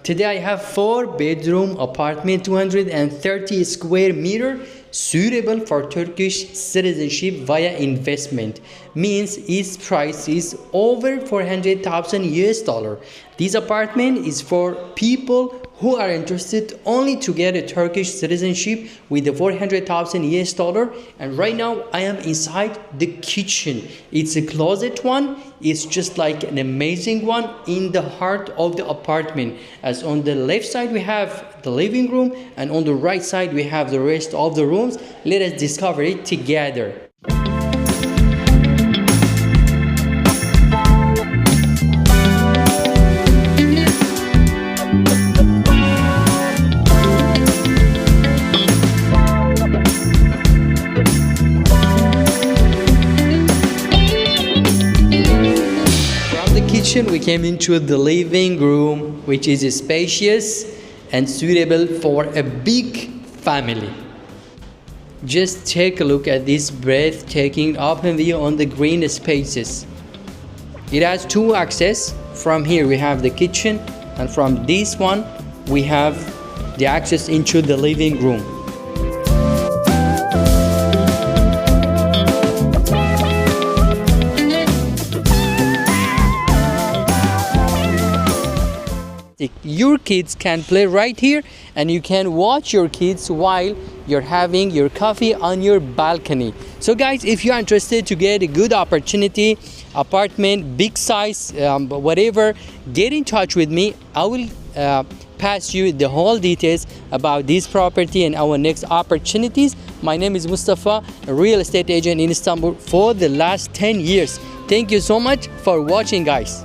Today I have 4-bedroom apartment, 230 square meter, suitable for Turkish citizenship via investment. Means its price is over 400,000 US dollar. This apartment is for people who are interested only to get a Turkish citizenship with the 400,000 US dollar. And right now I am inside the kitchen. It's a closet one. It's just like an amazing one in the heart of the apartment. As on the left side we have the living room, and on the right side we have the rest of the rooms. Let us discover it together. We came into the living room, which is spacious and suitable for a big family. Just take a look at this breathtaking open view on the green spaces. It has two access. From here we have the kitchen, and from this one we have the access into the living room. Your kids can play right here, and you can watch your kids while you're having your coffee on your balcony. So guys, if you're interested to get a good opportunity, apartment, big size, whatever, get in touch with me. I will pass you the whole details about this property and our next opportunities. My name is Mustafa, a real estate agent in Istanbul for the last 10 years. Thank you so much for watching, guys.